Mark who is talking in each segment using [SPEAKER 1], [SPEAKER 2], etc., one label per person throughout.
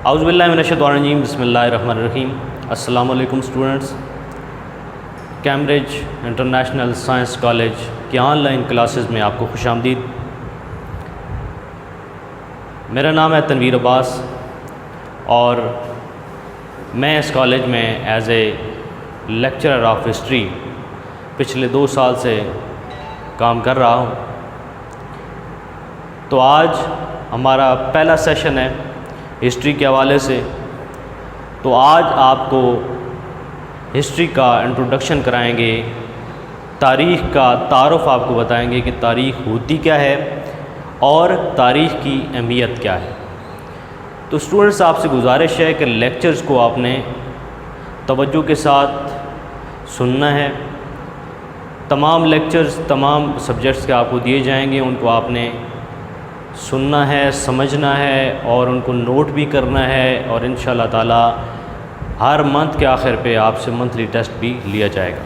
[SPEAKER 1] اعوذ باللہ من الشیطان الرجیم، بسم اللہ الرحمن الرحیم۔ السلام علیکم students, Cambridge international science college کی آن لائن کلاسز میں آپ کو خوش آمدید۔ میرا نام ہے تنویر عباس اور میں اس کالج میں as a lecturer of history پچھلے 2 سال سے کام کر رہا ہوں۔ تو آج ہمارا پہلا سیشن ہے ہسٹری کے حوالے سے۔ تو آج آپ کو ہسٹری کا انٹروڈکشن کرائیں گے، تاریخ کا تعارف آپ کو بتائیں گے کہ تاریخ ہوتی کیا ہے اور تاریخ کی اہمیت کیا ہے۔ تو اسٹوڈنٹس، آپ سے گزارش ہے کہ لیکچرز کو آپ نے توجہ کے ساتھ سننا ہے۔ تمام لیکچرز تمام سبجیکٹس کے آپ کو دیے جائیں گے، ان کو آپ نے سننا ہے، سمجھنا ہے اور ان کو نوٹ بھی کرنا ہے، اور انشاءاللہ تعالی ہر منتھ کے آخر پہ آپ سے منتھلی ٹیسٹ بھی لیا جائے گا۔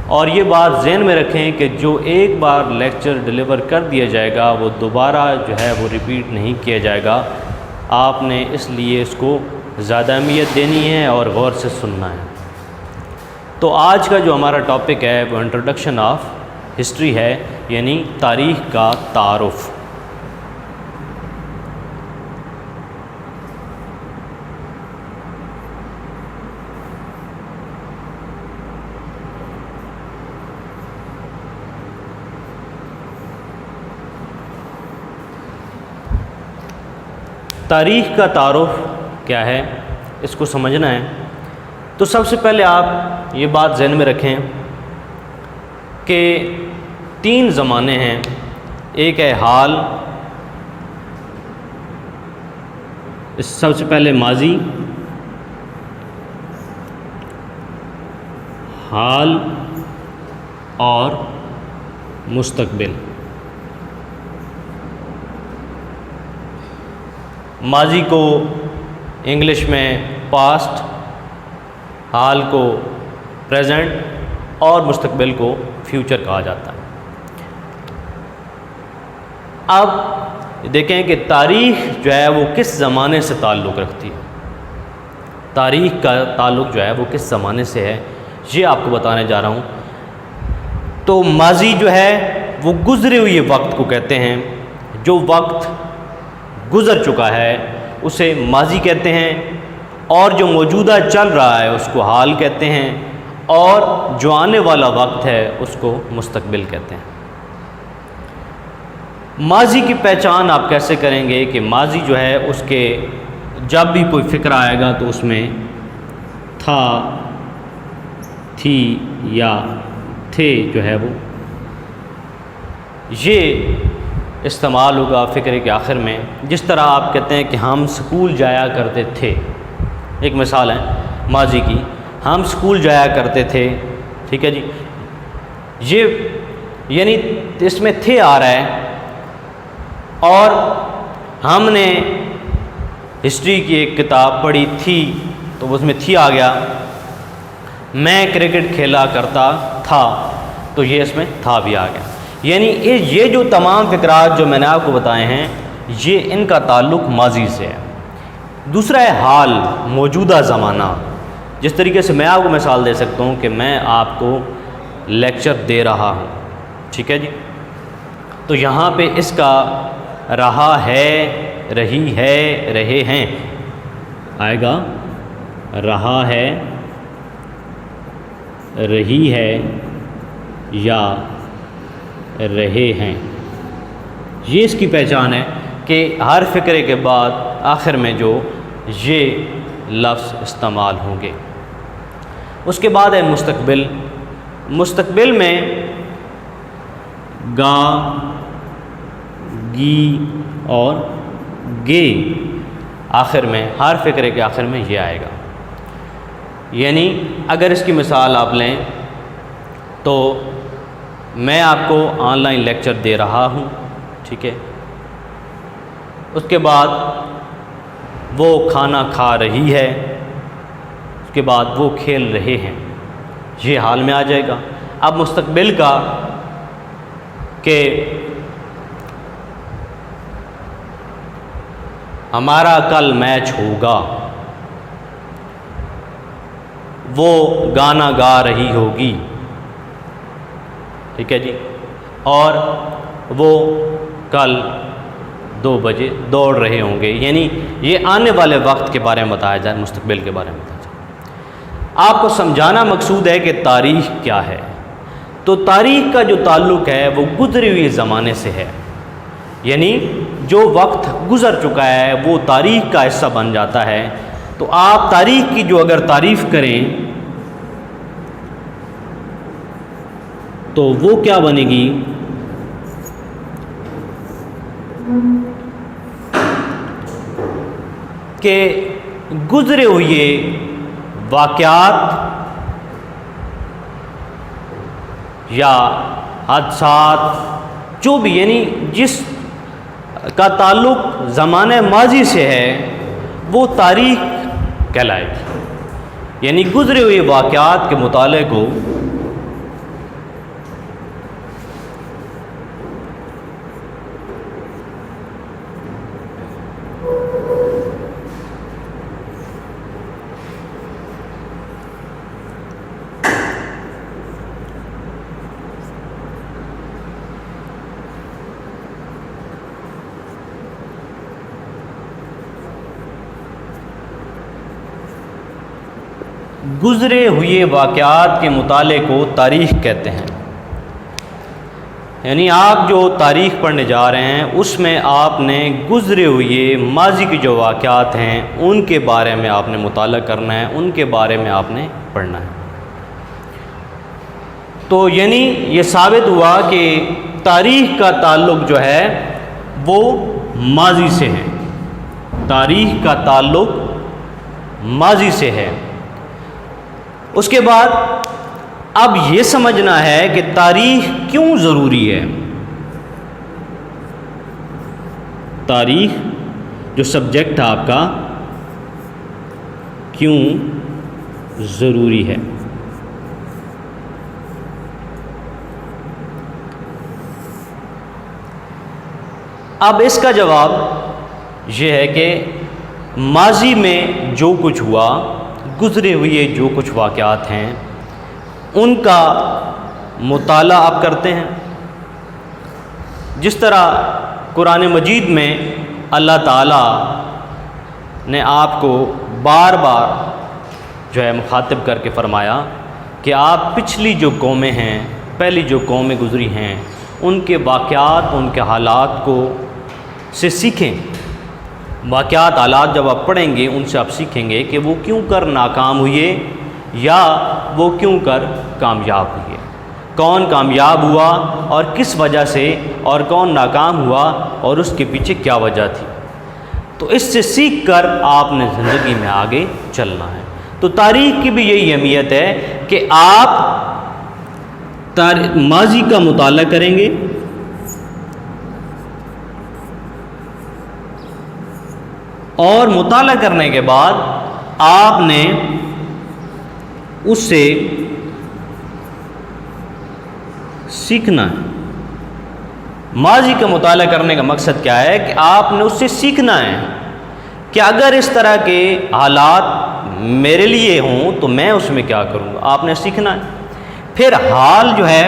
[SPEAKER 1] اور یہ بات ذہن میں رکھیں کہ جو ایک بار لیکچر ڈلیور کر دیا جائے گا وہ دوبارہ جو ہے وہ ریپیٹ نہیں کیا جائے گا۔ آپ نے اس لیے اس کو زیادہ اہمیت دینی ہے اور غور سے سننا ہے۔ تو آج کا جو ہمارا ٹاپک ہے وہ انٹروڈکشن آف ہسٹری ہے، یعنی تاریخ کا تعارف۔ تاریخ کا تعارف کیا ہے، اس کو سمجھنا ہے۔ تو سب سے پہلے آپ یہ بات ذہن میں رکھیں کہ 3 زمانے ہیں۔ ایک ہے حال، سب سے پہلے ماضی، حال اور مستقبل۔ ماضی کو انگلش میں پاسٹ، حال کو پریزنٹ اور مستقبل کو فیوچر کہا جاتا ہے۔ اب دیکھیں کہ تاریخ جو ہے وہ کس زمانے سے تعلق رکھتی ہے۔ تاریخ کا تعلق جو ہے وہ کس زمانے سے ہے، یہ آپ کو بتانے جا رہا ہوں۔ تو ماضی جو ہے وہ گزرے ہوئے وقت کو کہتے ہیں۔ جو وقت گزر چکا ہے اسے ماضی کہتے ہیں، اور جو موجودہ چل رہا ہے اس کو حال کہتے ہیں، اور جو آنے والا وقت ہے اس کو مستقبل کہتے ہیں۔ ماضی کی پہچان آپ کیسے کریں گے کہ ماضی جو ہے اس کے جب بھی کوئی فکر آئے گا تو اس میں تھا، تھی یا تھے جو ہے وہ یہ استعمال ہوگا فقرے کے آخر میں۔ جس طرح آپ کہتے ہیں کہ ہم سکول جایا کرتے تھے، ایک مثال ہے ماضی کی، ہم سکول جایا کرتے تھے، ٹھیک ہے جی۔ یہ یعنی اس میں تھے آ رہا ہے، اور ہم نے ہسٹری کی ایک کتاب پڑھی تھی تو اس میں تھی آ گیا۔ میں کرکٹ کھیلا کرتا تھا تو یہ اس میں تھا بھی آ گیا۔ یعنی یہ جو تمام فقرات جو میں نے آپ کو بتائے ہیں یہ ان کا تعلق ماضی سے ہے۔ دوسرا ہے حال، موجودہ زمانہ۔ جس طریقے سے میں آپ کو مثال دے سکتا ہوں کہ میں آپ کو لیکچر دے رہا ہوں، ٹھیک ہے جی۔ تو یہاں پہ اس کا رہا ہے، رہی ہے، رہے ہیں آئے گا، رہا ہے، رہی ہے یا رہے ہیں۔ یہ اس کی پہچان ہے کہ ہر فقرے کے بعد آخر میں جو یہ لفظ استعمال ہوں گے۔ اس کے بعد ہے مستقبل۔ مستقبل میں گا، گی اور گے آخر میں، ہر فقرے کے آخر میں یہ آئے گا۔ یعنی اگر اس کی مثال آپ لیں تو میں آپ کو آن لائن لیکچر دے رہا ہوں، ٹھیک ہے۔ اس کے بعد وہ کھانا کھا رہی ہے، اس کے بعد وہ کھیل رہے ہیں، یہ حال میں آ جائے گا۔ اب مستقبل کا کہ ہمارا کل میچ ہوگا، وہ گانا گا رہی ہوگی، ٹھیک ہے جی، اور وہ کل 2 بجے دوڑ رہے ہوں گے، یعنی یہ آنے والے وقت کے بارے میں بتایا جائے، مستقبل کے بارے میں بتایا جائے۔ آپ کو سمجھانا مقصود ہے کہ تاریخ کیا ہے۔ تو تاریخ کا جو تعلق ہے وہ گزرے ہوئے زمانے سے ہے، یعنی جو وقت گزر چکا ہے وہ تاریخ کا حصہ بن جاتا ہے۔ تو آپ تاریخ کی جو اگر تعریف کریں تو وہ کیا بنے گی کہ گزرے ہوئے واقعات یا حادثات جو بھی، یعنی جس کا تعلق زمانہ ماضی سے ہے وہ تاریخ کہلائے گی، یعنی گزرے ہوئے واقعات کے مطالعے کو گزرے ہوئے واقعات کے مطالعے کو تاریخ کہتے ہیں۔ یعنی آپ جو تاریخ پڑھنے جا رہے ہیں اس میں آپ نے گزرے ہوئے ماضی کے جو واقعات ہیں ان کے بارے میں آپ نے مطالعہ کرنا ہے، ان کے بارے میں آپ نے پڑھنا ہے۔ تو یعنی یہ ثابت ہوا کہ تاریخ کا تعلق جو ہے وہ ماضی سے ہے، تاریخ کا تعلق ماضی سے ہے۔ اس کے بعد اب یہ سمجھنا ہے کہ تاریخ کیوں ضروری ہے، تاریخ جو سبجیکٹ ہے آپ کا کیوں ضروری ہے۔ اب اس کا جواب یہ ہے کہ ماضی میں جو کچھ ہوا، گزرے ہوئے جو کچھ واقعات ہیں ان کا مطالعہ آپ کرتے ہیں۔ جس طرح قرآن مجید میں اللہ تعالیٰ نے آپ کو بار بار جو ہے مخاطب کر کے فرمایا کہ آپ پچھلی جو قومیں ہیں، پہلی جو قومیں گزری ہیں ان کے واقعات، ان کے حالات کو سے سیکھیں۔ واقعات، حالات جب آپ پڑھیں گے ان سے آپ سیکھیں گے کہ وہ کیوں کر ناکام ہوئے یا وہ کیوں کر کامیاب ہوئے، کون کامیاب ہوا اور کس وجہ سے، اور کون ناکام ہوا اور اس کے پیچھے کیا وجہ تھی۔ تو اس سے سیکھ کر آپ نے زندگی میں آگے چلنا ہے۔ تو تاریخ کی بھی یہی اہمیت ہے کہ آپ ماضی کا مطالعہ کریں گے اور مطالعہ کرنے کے بعد آپ نے اس سے سیکھنا ہے۔ ماضی کا مطالعہ کرنے کا مقصد کیا ہے کہ آپ نے اس سے سیکھنا ہے کہ اگر اس طرح کے حالات میرے لیے ہوں تو میں اس میں کیا کروں گا، آپ نے سیکھنا ہے۔ پھر حال جو ہے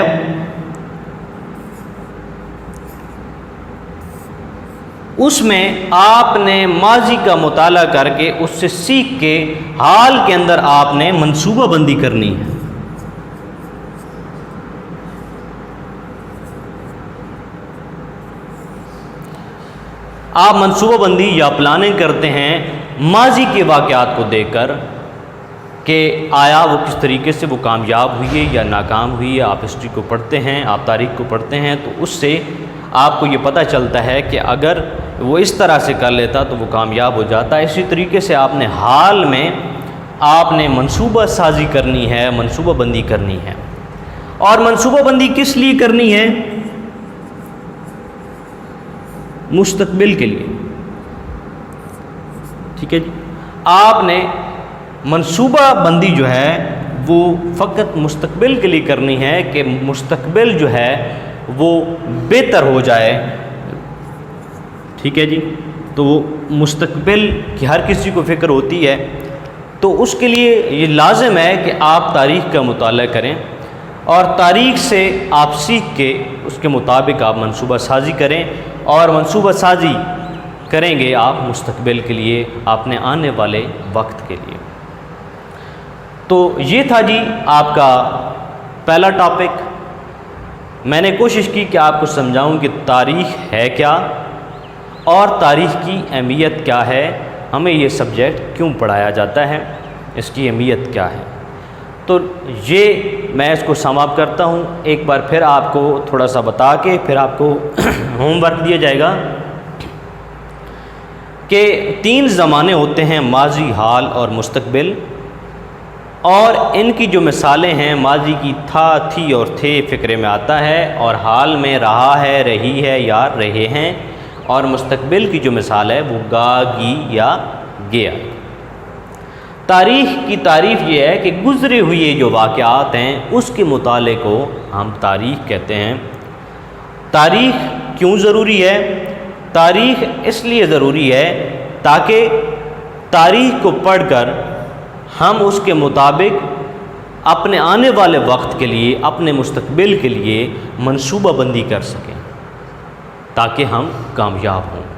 [SPEAKER 1] اس میں آپ نے ماضی کا مطالعہ کر کے اس سے سیکھ کے حال کے اندر آپ نے منصوبہ بندی کرنی ہے۔ آپ منصوبہ بندی یا پلاننگ کرتے ہیں ماضی کے واقعات کو دیکھ کر کہ آیا وہ کس طریقے سے وہ کامیاب ہوئی ہے یا ناکام ہوئی ہے۔ آپ ہسٹری کو پڑھتے ہیں، آپ تاریخ کو پڑھتے ہیں تو اس سے آپ کو یہ پتہ چلتا ہے کہ اگر وہ اس طرح سے کر لیتا تو وہ کامیاب ہو جاتا ہے۔ اسی طریقے سے آپ نے حال میں آپ نے منصوبہ سازی کرنی ہے، منصوبہ بندی کرنی ہے۔ اور منصوبہ بندی کس لیے کرنی ہے؟ مستقبل کے لیے، ٹھیک ہے جی۔ آپ نے منصوبہ بندی جو ہے وہ فقط مستقبل کے لیے کرنی ہے کہ مستقبل جو ہے وہ بہتر ہو جائے، ٹھیک ہے جی۔ تو مستقبل کی ہر کسی کو فکر ہوتی ہے، تو اس کے لیے یہ لازم ہے کہ آپ تاریخ کا مطالعہ کریں اور تاریخ سے آپ سیکھ کے اس کے مطابق آپ منصوبہ سازی کریں، اور منصوبہ سازی کریں گے آپ مستقبل کے لیے، اپنے آنے والے وقت کے لیے۔ تو یہ تھا جی آپ کا پہلا ٹاپک۔ میں نے کوشش کی کہ آپ کو سمجھاؤں کہ تاریخ ہے کیا اور تاریخ کی اہمیت کیا ہے، ہمیں یہ سبجیکٹ کیوں پڑھایا جاتا ہے، اس کی اہمیت کیا ہے۔ تو یہ میں اس کو سم اپ کرتا ہوں، ایک بار پھر آپ کو تھوڑا سا بتا کے پھر آپ کو ہوم ورک دیا جائے گا کہ 3 زمانے ہوتے ہیں، ماضی، حال اور مستقبل، اور ان کی جو مثالیں ہیں، ماضی کی تھا، تھی اور تھے فکرے میں آتا ہے، اور حال میں رہا ہے، رہی ہے یا رہے ہیں، اور مستقبل کی جو مثال ہے وہ گا، گی یا گیا۔ تاریخ کی تعریف یہ ہے کہ گزرے ہوئے جو واقعات ہیں اس کے مطالعے کو ہم تاریخ کہتے ہیں۔ تاریخ کیوں ضروری ہے؟ تاریخ اس لیے ضروری ہے تاکہ تاریخ کو پڑھ کر ہم اس کے مطابق اپنے آنے والے وقت کے لیے، اپنے مستقبل کے لیے منصوبہ بندی کر سکیں تاکہ ہم کامیاب ہوں۔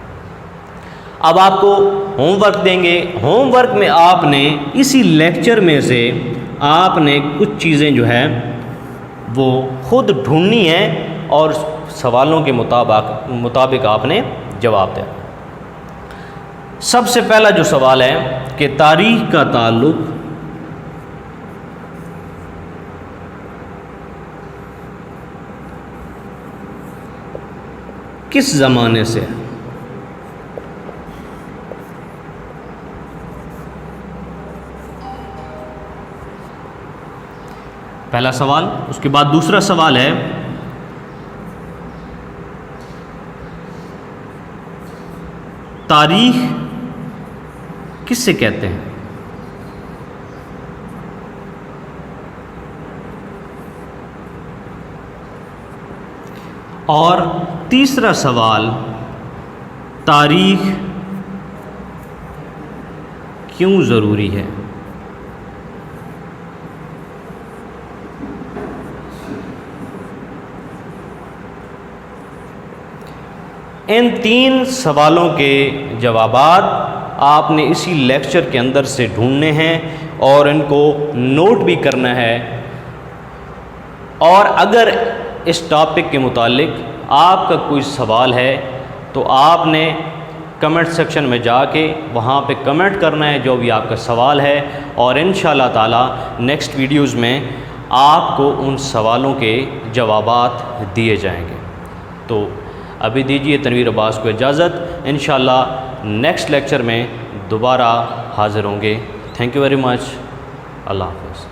[SPEAKER 1] اب آپ کو ہوم ورک دیں گے، ہوم ورک میں آپ نے اسی لیکچر میں سے آپ نے کچھ چیزیں جو ہے وہ خود ڈھونڈنی ہیں اور سوالوں کے مطابق آپ نے جواب دیں۔ سب سے پہلا جو سوال ہے کہ تاریخ کا تعلق کس زمانے سے ہے؟ پہلا سوال۔ اس کے بعد دوسرا سوال ہے تاریخ کس سے کہتے ہیں؟ اور تیسرا سوال، تاریخ کیوں ضروری ہے؟ ان 3 سوالوں کے جوابات آپ نے اسی لیکچر کے اندر سے ڈھونڈنے ہیں اور ان کو نوٹ بھی کرنا ہے، اور اگر اس ٹاپک کے متعلق آپ کا کوئی سوال ہے تو آپ نے کمنٹ سیکشن میں جا کے وہاں پہ کمنٹ کرنا ہے جو بھی آپ کا سوال ہے، اور انشاءاللہ تعالی نیکسٹ ویڈیوز میں آپ کو ان سوالوں کے جوابات دیے جائیں گے۔ تو ابھی دیجیے تنویر عباس کو اجازت، انشاءاللہ نیکسٹ لیکچر میں دوبارہ حاضر ہوں گے۔ تھینک یو ویری مچ، اللہ حافظ۔